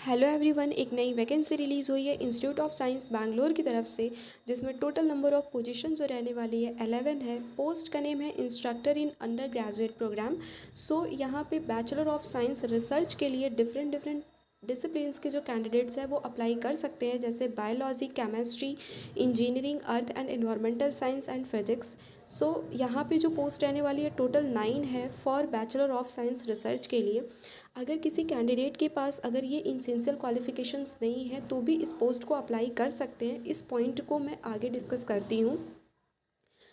Hello everyone, एक नई vacancy release हुई है इंस्टीट्यूट ऑफ साइंस बैंगलोर की तरफ से, जिसमें टोटल नंबर ऑफ पोजीशन जो रहने वाली है 11 है। पोस्ट का नेम है instructor in undergraduate program. So यहाँ पे बैचलर ऑफ साइंस रिसर्च के लिए डिफरेंट डिफरेंट डिसिप्लिन्स के जो कैंडिडेट्स हैं वो अप्लाई कर सकते हैं, जैसे biology, chemistry, engineering, earth and environmental science and physics. So यहाँ पे जो पोस्ट रहने वाली है टोटल 9 है for bachelor of science research के लिए। अगर किसी कैंडिडेट के पास अगर ये इसेंशियल क्वालिफ़िकेशंस नहीं है तो भी इस पोस्ट को अप्लाई कर सकते हैं। इस पॉइंट को मैं आगे डिस्कस करती हूँ।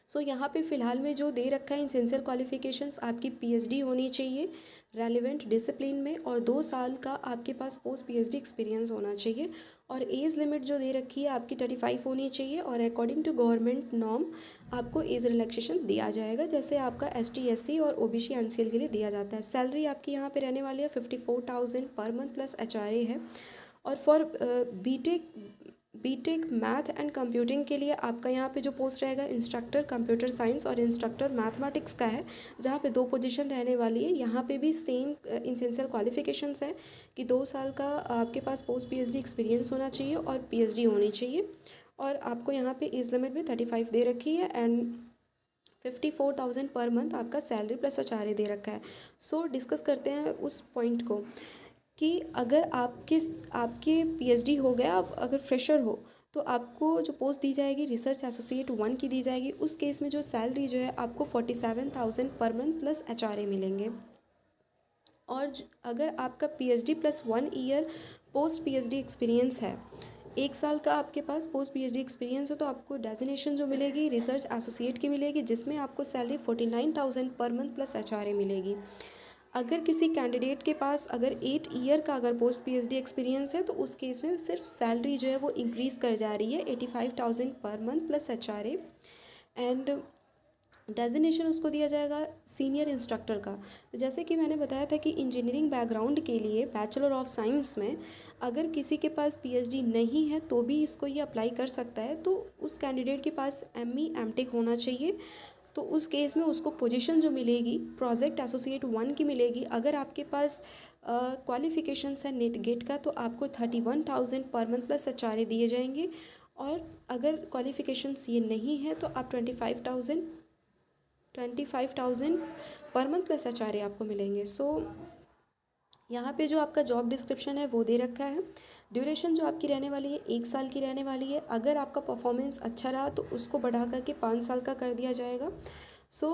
सो यहाँ पे फ़िलहाल में जो दे रखा है इसेंशियल क्वालिफ़िकेशंस, आपकी पीएचडी होनी चाहिए रेलिवेंट डिसिप्लिन में, और 2 साल का आपके पास पोस्ट पीएचडी एक्सपीरियंस होना चाहिए। और एज लिमिट जो दे रखी है आपकी 35 होनी चाहिए, और अकॉर्डिंग टू गवर्नमेंट नॉर्म आपको एज रिलैक्सेशन दिया जाएगा, जैसे आपका एसटी एससी और ओबीसी एनसीएल के लिए दिया जाता है। सैलरी आपकी यहाँ पे रहने वाली है 54,000 पर मंथ प्लस एचआरए है। और for BTech math and computing के लिए आपका यहाँ पे जो पोस्ट रहेगा इंस्ट्रक्टर कंप्यूटर साइंस और इंस्ट्रक्टर मैथमेटिक्स का है, जहाँ पे 2 पोजीशन रहने वाली है। यहाँ पे भी सेम इसेंशियल क्वालिफिकेशंस है कि 2 साल का आपके पास पोस्ट पीएचडी एक्सपीरियंस होना चाहिए और पीएचडी होनी चाहिए। और आपको यहाँ पे एज लिमिट भी 35 दे रखी है, एंड 54,000 पर मंथ आपका सैलरी प्लस एचआरए दे रखा है। सो डिस्कस करते हैं उस पॉइंट को कि अगर आपके पीएचडी हो गया, आप अगर फ्रेशर हो तो आपको जो पोस्ट दी जाएगी रिसर्च एसोसिएट 1 की दी जाएगी। उस केस में जो सैलरी जो है आपको 47,000 पर मंथ प्लस एचआरए मिलेंगे। और अगर आपका PhD plus 1 year post PhD experience है, 1 साल का आपके पास पोस्ट पीएचडी एक्सपीरियंस है, तो आपको डेजिनेशन जो मिलेगी रिसर्च एसोसिएट की मिलेगी, जिसमें आपको salary 49,000 per month plus HRA मिलेगी। अगर किसी कैंडिडेट के पास अगर 8 ईयर का अगर पोस्ट पीएचडी एक्सपीरियंस है तो उस केस में सिर्फ सैलरी जो है वो इंक्रीज़ कर जा रही है 85,000 per month plus HRA. And designation उसको दिया जाएगा सीनियर इंस्ट्रक्टर का। तो जैसे कि मैंने बताया था कि इंजीनियरिंग बैकग्राउंड के लिए बैचलर ऑफ साइंस में अगर किसी के पास पीएचडी नहीं है तो भी इसको ये अप्लाई कर सकता है। तो उस कैंडिडेट के पास एमई एमटेक होना चाहिए, तो उस केस में उसको पोजीशन जो मिलेगी प्रोजेक्ट एसोसिएट 1 की मिलेगी। अगर आपके पास क्वालिफिकेशंस है नेट गेट का तो आपको 31,000 पर मंथ प्लस एचआरए दिए जाएंगे। और अगर क्वालिफिकेशंस ये नहीं है तो आप 25,000 पर मंथ प्लस एचआरए आपको मिलेंगे। सो यहाँ पे जो आपका जॉब डिस्क्रिप्शन है वो दे रखा है। ड्यूरेशन जो आपकी रहने वाली है 1 साल की रहने वाली है। अगर आपका परफॉर्मेंस अच्छा रहा तो उसको बढ़ा करके 5 साल का कर दिया जाएगा। सो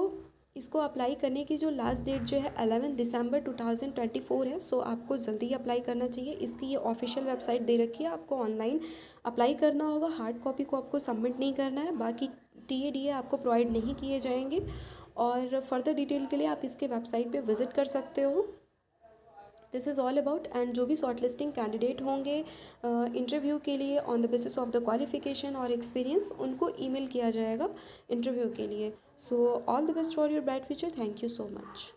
इसको अप्लाई करने की जो लास्ट डेट जो है 11 दिसंबर 2024 है। सो आपको जल्दी अप्लाई करना चाहिए। इसकी ये ऑफिशियल वेबसाइट दे रखी है, आपको ऑनलाइन अप्लाई करना होगा। हार्ड कॉपी को आपको सबमिट नहीं करना है, बाकी टीएडीए आपको प्रोवाइड नहीं किए जाएंगे। और फर्दर डिटेल के लिए आप इसके वेबसाइट पे विज़िट कर सकते हो। This is all about. And जो भी शॉर्ट लिस्टिंग कैंडिडेट होंगे इंटरव्यू के लिए on the basis of the qualification और एक्सपीरियंस, उनको ईमेल किया जाएगा इंटरव्यू के लिए। So all the best for your bright future. Thank you so much.